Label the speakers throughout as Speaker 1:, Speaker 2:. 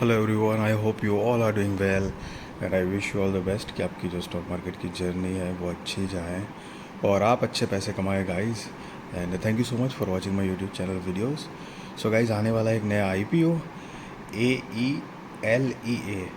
Speaker 1: Hello everyone, I hope you all are doing well and I wish you all the best कि आपकी जो stock market की journey है वो अच्छी जाए और आप अच्छे पैसे कमाए guys. And thank you so much for watching my YouTube channel videos. So guys, आने वाला एक नया IPO AELEA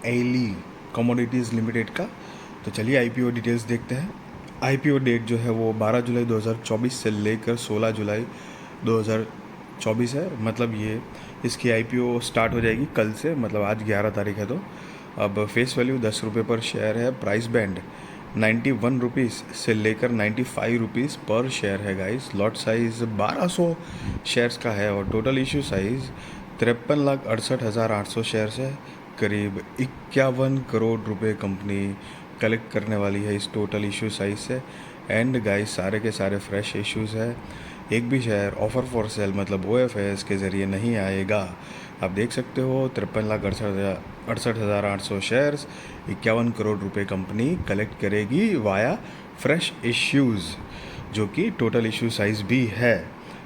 Speaker 1: Aelea commodities limited का। तो चलिए आईपीओ डिटेल्स देखते हैं। आईपीओ डेट जो है वो 12 जुलाई 2024 से लेकर 16 जुलाई 2024 है। मतलब ये इसकी आईपीओ स्टार्ट हो जाएगी कल से, मतलब आज 11 तारीख है। तो अब फेस वैल्यू 10 रुपये पर शेयर है। प्राइस बैंड 91 रुपीज़ से लेकर 95 रुपीज़ पर शेयर है गाइस। लॉट साइज़ 1200 शेयर्स का है और टोटल इशू साइज़ 53,68,800 शेयर्स है। करीब 51 करोड़ रुपए कंपनी कलेक्ट करने वाली है इस टोटल इशू साइज से। एंड गाइस, सारे के सारे फ्रेश इश्यूज़ है। एक भी शेयर ऑफर फॉर सेल मतलब OFS के ज़रिए नहीं आएगा। आप देख सकते हो 53,68,800 शेयर्स, 51 करोड़ रुपए कंपनी कलेक्ट करेगी वाया फ्रेश इश्यूज़, जो कि टोटल इशू साइज़ भी है।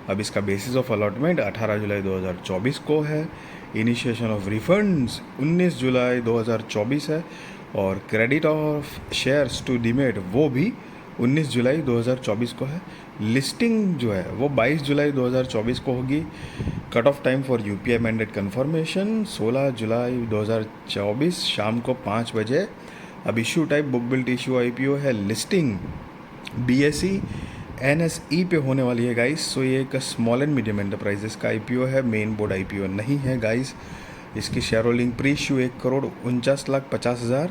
Speaker 1: अब इसका बेसिस ऑफ अलॉटमेंट 18 जुलाई 2024 को है। इनिशिएशन ऑफ रिफंड्स 19 जुलाई 2024 है और credit of shares to demat वो भी 19 जुलाई 2024 को है। लिस्टिंग जो है वो 22 जुलाई 2024 को होगी। Cut off time for UPI mandate confirmation 16 जुलाई 2024 शाम को 5 बजे। अब issue type book built issue IPO है। लिस्टिंग BSE NSE पे होने वाली है गाइस। सो ये एक स्मॉल एंड मीडियम एंटरप्राइजेस का आईपीओ है, मेन बोर्ड आईपीओ नहीं है गाइस। इसकी share holding pre issue 1,49,50,000,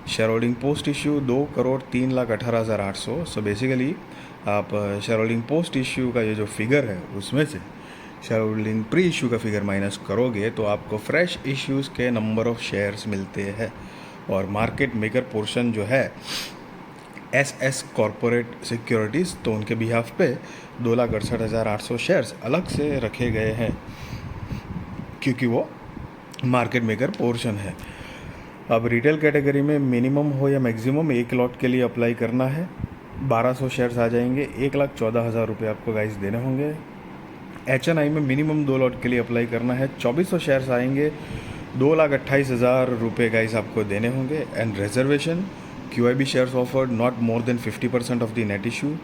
Speaker 1: share holding post issue 2,03,18,800। So basically आप शेयर होल्डिंग पोस्ट इशू का ये जो फिगर है उसमें से शेयर होल्डिंग प्री इशू का फिगर माइनस करोगे तो आपको फ्रेश इश्यूज़ के नंबर ऑफ शेयर्स मिलते हैं। और मार्केट मेकर पोर्शन जो है SS कॉरपोरेट सिक्योरिटीज़, तो उनके बिहाफ पे 2,68,800 शेयर्स अलग से रखे गए हैं क्योंकि वो मार्केट मेकर पोर्शन है। अब रिटेल कैटेगरी में मिनिमम हो या मैक्सिमम एक लॉट के लिए अप्लाई करना है। 1200 शेयर्स आ जाएंगे, 1,14,000 रुपये आपको गाइस देने होंगे। HNI में मिनिमम 2 लॉट के लिए अप्लाई करना है, 2400 शेयर्स आएंगे, 2,28,000 रुपये गाइस आपको देने होंगे। And reservation QIB shares offered not more than 50% of the net issue,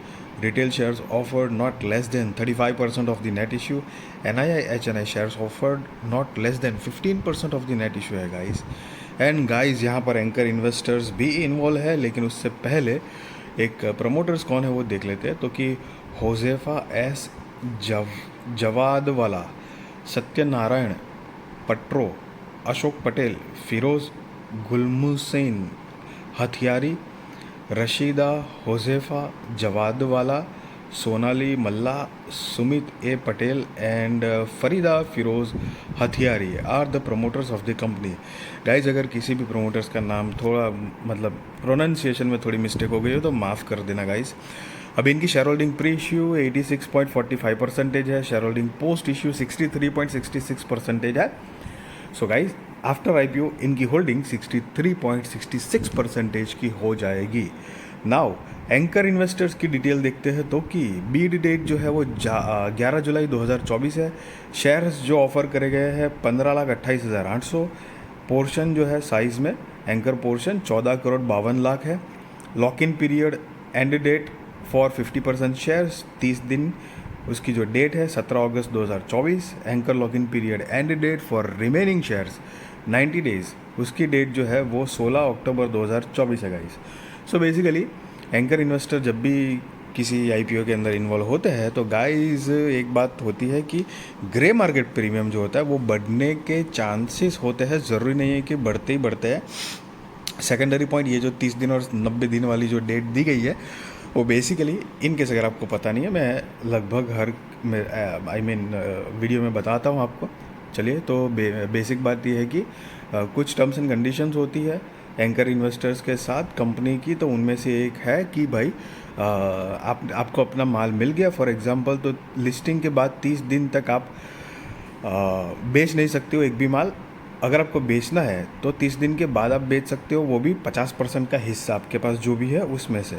Speaker 1: retail shares offered not less than 35% of the net issue, NII HNI shares offered not less than 15% of the net issue है guys. And guys, यहाँ पर anchor investors भी involve है, लेकिन उससे पहले एक promoters कौन है वो देख लेते हैं। तो कि Hozefa S Jawadwala, Satyanarayan Patro, Ashok Patel, Firoz Gulmusain Hathiyari, Rashida Hozefa Jawadwala, Sonali Malla, Sumit A Patel and Farida Firoz Hathiyari are the promoters of the company. Guys, अगर किसी भी प्रमोटर्स का नाम थोड़ा मतलब प्रोनाउंसिएशन में थोड़ी मिस्टेक हो गई हो तो माफ़ कर देना गाइज। अब इनकी शेयर होल्डिंग प्री इश्यू 86.45% है, शेयर होल्डिंग पोस्ट इश्यू 63.66% है। सो गाइज, आफ्टर IPO इनकी होल्डिंग 63.66% की हो जाएगी। नाउ एंकर इन्वेस्टर्स की डिटेल देखते हैं। तो कि बीड डेट जो है वो 11 जुलाई 2024 है। शेयर्स जो ऑफर करे गए हैं 15,28,800। पोर्शन जो है साइज में एंकर पोर्शन 14,52,00,000 है। Lock in period end date for 50% shares 30 दिन। उसकी जो डेट है 17 अगस्त 2024। Anchor lock in period end date for remaining shares 90 days. उसकी डेट जो है वो 16 अक्टूबर 2024 है guys. So basically anchor investor जब भी किसी IPO के अंदर इन्वॉल्व होते हैं तो गाइस एक बात होती है कि ग्रे मार्केट प्रीमियम जो होता है वो बढ़ने के चांसेस होते हैं, ज़रूरी नहीं है कि बढ़ते ही बढ़ते हैं। सेकेंडरी पॉइंट, ये जो 30 दिन और 90 दिन वाली जो डेट दी गई है वो बेसिकली इनकेस अगर आपको पता नहीं है, मैं लगभग हर वीडियो में बताता हूँ आपको। चलिए, तो बेसिक बात यह है कि कुछ टर्म्स एंड कंडीशंस होती है एंकर इन्वेस्टर्स के साथ कंपनी की। तो उनमें से एक है कि भाई आपको अपना माल मिल गया फॉर एग्जांपल, तो लिस्टिंग के बाद 30 दिन तक आप बेच नहीं सकते हो एक भी माल। अगर आपको बेचना है तो 30 दिन के बाद आप बेच सकते हो, वो भी 50% का हिस्सा आपके पास जो भी है उसमें से।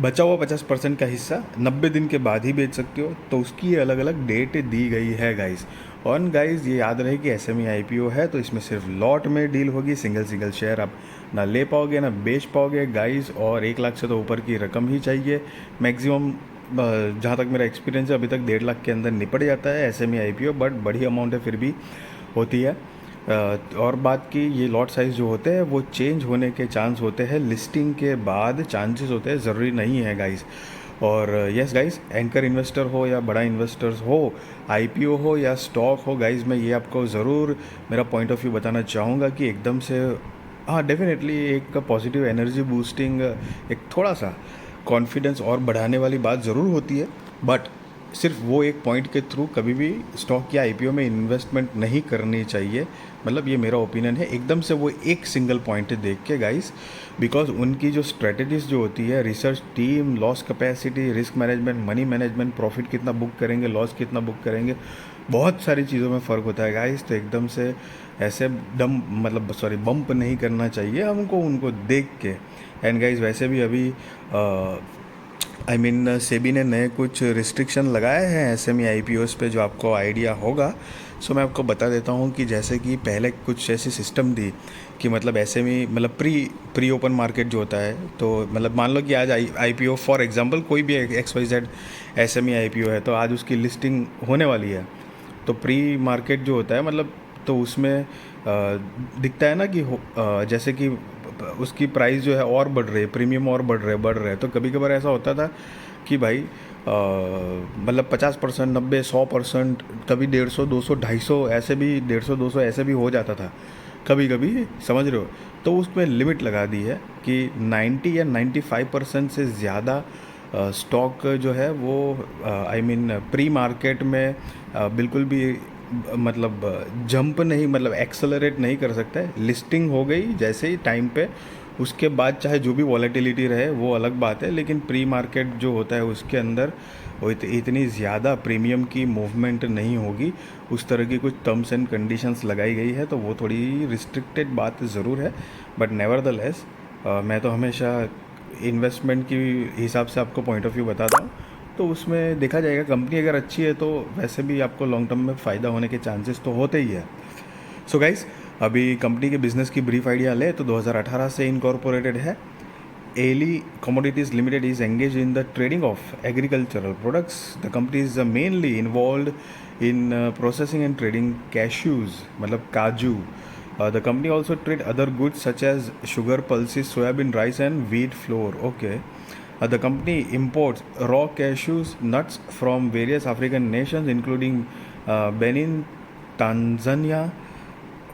Speaker 1: बचा हुआ 50% का हिस्सा 90 दिन के बाद ही बेच सकते हो, तो उसकी अलग अलग डेट दी गई है गाइस। और गाइस ये याद रहे कि एसएमई आईपीओ है तो इसमें सिर्फ लॉट में डील होगी, सिंगल सिंगल शेयर आप ना ले पाओगे ना बेच पाओगे गाइस। और 1 लाख से तो ऊपर की रकम ही चाहिए मैक्सिमम। जहाँ तक मेरा एक्सपीरियंस है अभी तक 1.5 लाख के अंदर निपट जाता है एसएमई आईपीओ, बट बड़ी अमाउंट है फिर भी होती है। और बात की ये लॉट साइज़ जो होते हैं वो चेंज होने के चांस होते हैं लिस्टिंग के बाद, चांसेस होते हैं, ज़रूरी नहीं है गाइस। और यस गाइस, एंकर इन्वेस्टर हो या बड़ा इन्वेस्टर्स हो, आईपीओ हो या स्टॉक हो गाइस, मैं ये आपको ज़रूर मेरा पॉइंट ऑफ व्यू बताना चाहूँगा कि एकदम से हाँ डेफिनेटली एक पॉजिटिव एनर्जी बूस्टिंग, एक थोड़ा सा कॉन्फिडेंस और बढ़ाने वाली बात ज़रूर होती है, बट सिर्फ वो एक पॉइंट के थ्रू कभी भी स्टॉक या आईपीओ में इन्वेस्टमेंट नहीं करनी चाहिए। मतलब ये मेरा ओपिनियन है, एकदम से वो एक सिंगल पॉइंट देख के गाइस, बिकॉज उनकी जो स्ट्रेटजीज जो होती है, research team, loss capacity, risk management, money management, profit कितना बुक करेंगे, लॉस कितना बुक करेंगे, बहुत सारी चीज़ों में फ़र्क होता है गाइस। तो एकदम से ऐसे बम्प नहीं करना चाहिए हमको उनको देख के। एंड गाइस वैसे भी अभी सेबी ने नए कुछ रिस्ट्रिक्शन लगाए हैं एसएमई आईपीओस पे, जो आपको आइडिया होगा। सो मैं आपको बता देता हूँ कि जैसे कि पहले कुछ ऐसी सिस्टम थी कि मतलब एसएमई मतलब प्री ओपन मार्केट जो होता है, तो मतलब मान लो कि आज आईपीओ फॉर एग्जांपल कोई भी XYZ एसएमई आईपीओ है, तो आज उसकी लिस्टिंग होने वाली है। तो प्री मार्केट जो होता है मतलब, तो उसमें दिखता है ना कि जैसे कि उसकी प्राइस जो है और बढ़ रही है, प्रीमियम और बढ़ रहे हैं। तो कभी कभार ऐसा होता था कि भाई मतलब 50%, 90, 100%, कभी 150, 200, 250, ऐसे भी 150, 200 ऐसे भी हो जाता था कभी कभी, समझ रहे हो। तो उसमें लिमिट लगा दी है कि 90 या 95% से ज़्यादा स्टॉक जो है वो प्री मार्केट में बिल्कुल भी मतलब जंप नहीं, मतलब एक्सेलरेट नहीं कर सकता है। लिस्टिंग हो गई जैसे ही टाइम पे, उसके बाद चाहे जो भी वॉलेटिलिटी रहे वो अलग बात है, लेकिन प्री मार्केट जो होता है उसके अंदर वो इतनी ज़्यादा प्रीमियम की मूवमेंट नहीं होगी। उस तरह की कुछ टर्म्स एंड कंडीशंस लगाई गई है, तो वो थोड़ी रिस्ट्रिक्टेड बात ज़रूर है, बट नेवरदलेस मैं तो हमेशा इन्वेस्टमेंट की हिसाब से आपको पॉइंट ऑफ व्यू बताता हूँ। तो उसमें देखा जाएगा, कंपनी अगर अच्छी है तो वैसे भी आपको लॉन्ग टर्म में फ़ायदा होने के चांसेस तो होते ही है। सो गाइस, अभी कंपनी के बिजनेस की ब्रीफ आइडिया ले तो 2018 से इनकॉर्पोरेटेड है। Aelea commodities limited is engage in the trading of agricultural products. The company is mainly involve in processing and trading cashews, मतलब काजू। The company also trade other goods such as sugar, pulses, soybean, rice and wheat flour. Okay. The company imports raw cashews nuts from various African nations including Benin, Tanzania,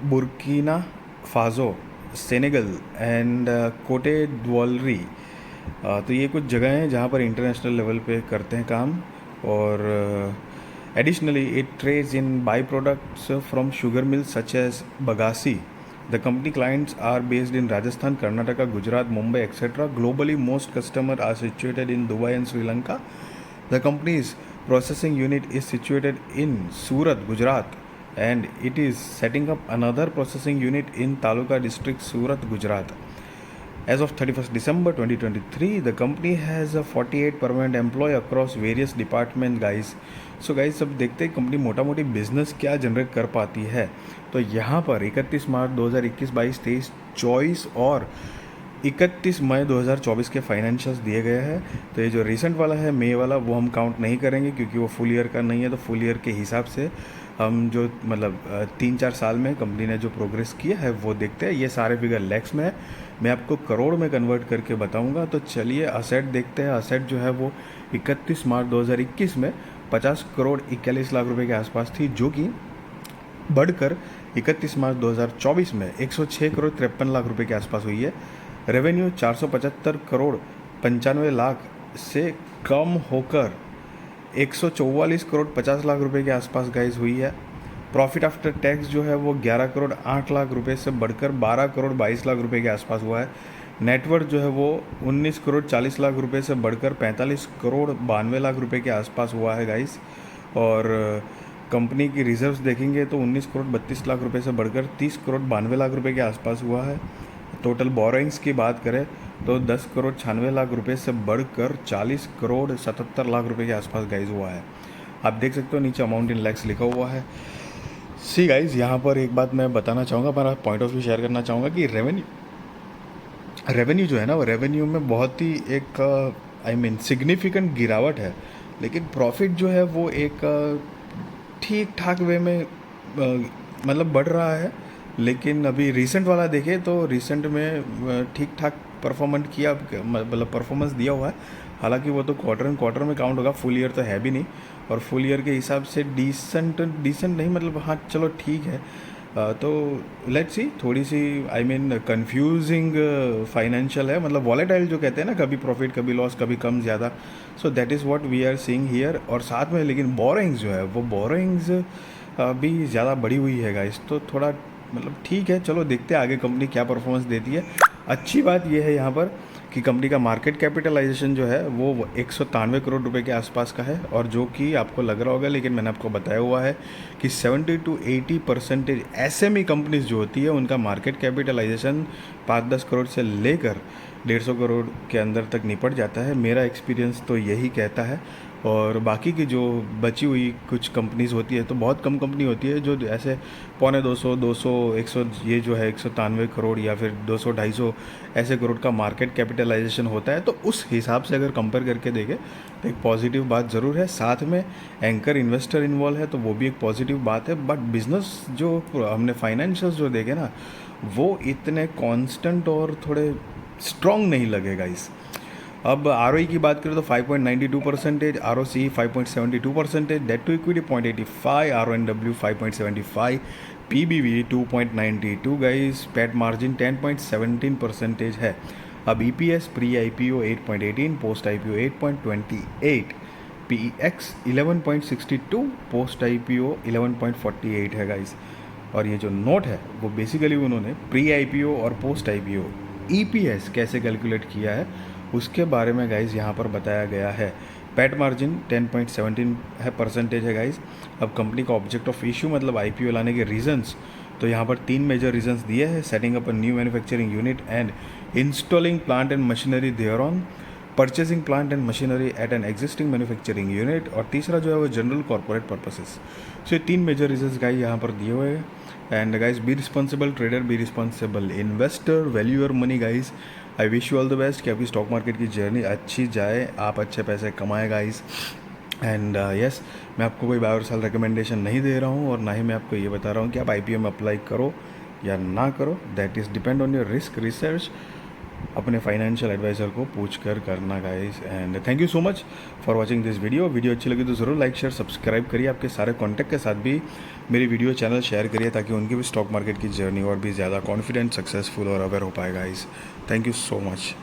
Speaker 1: Burkina Faso, Senegal and कोटे द्वॉलरी। तो ये कुछ जगह हैं जहाँ पर international level पे करते हैं काम। और additionally it trades in by products from sugar mills such as bagasse. The company clients are based in Rajasthan, Karnataka, Gujarat, Mumbai etcetera. Globally most customer are situated in Dubai and Sri Lanka. The company's processing unit is situated in Surat, Gujarat, and it is setting up another processing unit in Taluka district, Surat, Gujarat. As of 31st December 2023, the company has a 48 permanent employee across various departments, guys. So guys, अब देखते हैं company मोटा मोटी business क्या generate कर पाती है। तो यहाँ पर 31 मार्च 2021, 22, 23, 24 और 31 मई 2024 के फाइनेंशियल्स दिए गए हैं। तो ये जो रिसेंट वाला है मई वाला, वो हम काउंट नहीं करेंगे क्योंकि वो फुल ईयर का नहीं है। तो फुल ईयर के हिसाब से हम जो मतलब 3-4 साल में कंपनी ने जो प्रोग्रेस किया है वो देखते हैं। ये सारे फिगर लैक्स में है, मैं आपको करोड़ में कन्वर्ट करके बताऊंगा। तो चलिए असेट देखते हैं। असेट जो है वो 31 मार्च 2021 में 50 करोड़ 41 लाख रुपए के आसपास थी, जो कि बढ़कर 31 मार्च 2024 में 106 करोड़ 53 लाख रुपए के आसपास हुई है। रेवेन्यू 475 करोड़ 95 लाख से कम होकर 144 करोड़ 50 लाख रुपए के आसपास गाइस हुई है। प्रॉफिट आफ्टर टैक्स जो है वो 11 करोड़ 8 लाख रुपए से बढ़कर 12 करोड़ 22 लाख रुपए के आसपास हुआ है। नेटवर्थ जो है वो 19 करोड़ 40 लाख रुपए से बढ़कर 45 करोड़ 92 लाख रुपए के आसपास हुआ है गाइस। और कंपनी की रिजर्व्स देखेंगे तो 19 करोड़ 32 लाख रुपए से बढ़कर 30 करोड़ 92 लाख रुपए के आसपास हुआ है। टोटल बोरोइंग्स की बात करें तो 10 करोड़ 96 लाख रुपए से बढ़कर 40 करोड़ 77 लाख रुपए के आसपास गाइज हुआ है। आप देख सकते हो नीचे अमाउंट इन लैक्स लिखा हुआ है। सी गाइज, यहाँ पर एक बात मैं बताना चाहूँगा, मेरा पॉइंट ऑफ व्यू शेयर करना चाहूँगा कि रेवेन्यू जो है ना, वो रेवेन्यू में बहुत ही एक सिग्निफिकेंट गिरावट है, लेकिन प्रॉफिट जो है वो एक ठीक ठाक वे में मतलब बढ़ रहा है। लेकिन अभी रिसेंट वाला देखें तो रिसेंट में ठीक ठाक परफॉर्मेंट किया, मतलब परफॉर्मेंस दिया हुआ है। हालांकि वो तो क्वार्टर एंड क्वार्टर में काउंट होगा, फुल ईयर तो है भी नहीं, और फुल ईयर के हिसाब से डिसेंट नहीं, मतलब हाँ चलो ठीक है। तो लेट्स सी, थोड़ी सी कंफ्यूजिंग फाइनेंशियल है, मतलब वॉलेटाइल जो कहते हैं ना, कभी प्रॉफिट कभी लॉस कभी कम ज़्यादा। So that is what we are seeing here. और साथ में लेकिन बोरोइंग्स जो है वो बोरोइंग्स भी ज़्यादा बढ़ी हुई है गाइस, तो थोड़ा मतलब ठीक है, चलो देखते हैं आगे कंपनी क्या परफॉर्मेंस देती है। अच्छी बात यह है यहाँ पर कि कंपनी का मार्केट कैपिटलाइजेशन जो है वो 193 करोड़ रुपए के आसपास का है, और जो कि आपको लग रहा होगा, लेकिन मैंने आपको बताया हुआ है कि 70 to 80% SME कंपनीज जो होती है उनका मार्केट कैपिटलाइजेशन 5-10 करोड़ से लेकर 150 करोड़ के अंदर तक निपट जाता है। मेरा एक्सपीरियंस तो यही कहता है। और बाकी की जो बची हुई कुछ कंपनीज़ होती है, तो बहुत कम कंपनी होती है जो ऐसे 200 100 ये जो है 193 करोड़ या फिर 200-250 ऐसे करोड़ का मार्केट कैपिटलाइजेशन होता है। तो उस हिसाब से अगर कंपेयर करके देखें तो एक पॉजिटिव बात ज़रूर है। साथ में एंकर इन्वेस्टर इन्वॉल्व है तो वो भी एक पॉजिटिव बात है। बट बिजनेस जो हमने फाइनेंशियल्स जो देखे ना, वो इतने कॉन्स्टेंट और थोड़े स्ट्रॉन्ग नहीं लगेगा इस। अब ROE की बात करें तो 5.92%, ROCE 5.72%, debt to equity 0.85, RONW 5.75, PBV 2.92 guys, PAT margin 10.17% है। अब EPS pre IPO 8.18, post IPO 8.28, PEX 11.62, post IPO 11.48 है गाइस। और ये जो नोट है वो बेसिकली उन्होंने प्री IPO और पोस्ट IPO EPS कैसे कैलकुलेट किया है उसके बारे में गाइज यहाँ पर बताया गया है। पैट मार्जिन 10.17% है गाइज। अब कंपनी का ऑब्जेक्ट ऑफ इशू मतलब IPO लाने के रीजंस, तो यहाँ पर 3 मेजर रीजंस दिए हैं: setting up a new manufacturing unit and installing plant and machinery there on, purchasing plant and machinery at an existing manufacturing unit, और तीसरा जो है वो जनरल कॉर्पोरेट पर्पसेस। सो ये 3 मेजर रीजंस गाइज यहाँ पर दिए हुए हैं। And guys, be responsible trader, be responsible investor, value your money guys. I wish you all the best कि आपकी स्टॉक मार्केट की जर्नी अच्छी जाए, आप अच्छे पैसे कमाए गाइस। एंड यस, मैं आपको कोई बाय और सेल रिकमेंडेशन नहीं दे रहा हूँ, और ना ही मैं आपको ये बता रहा हूँ कि आप IPO में अप्लाई करो या ना करो। That is depend on your risk research. अपने फाइनेंशियल एडवाइज़र को पूछ कर करना guys. And thank you so much for watching this video अच्छी लगी तो ज़रूर लाइक शेयर सब्सक्राइब करिए। आपके सारे कॉन्टैक्ट के साथ भी मेरी वीडियो चैनल शेयर करिए ताकि उनकी भी स्टॉक मार्केट की जर्नी और भी ज़्यादा कॉन्फिडेंट, सक्सेसफुल और अवेयर हो पाए guys. Thank you so much.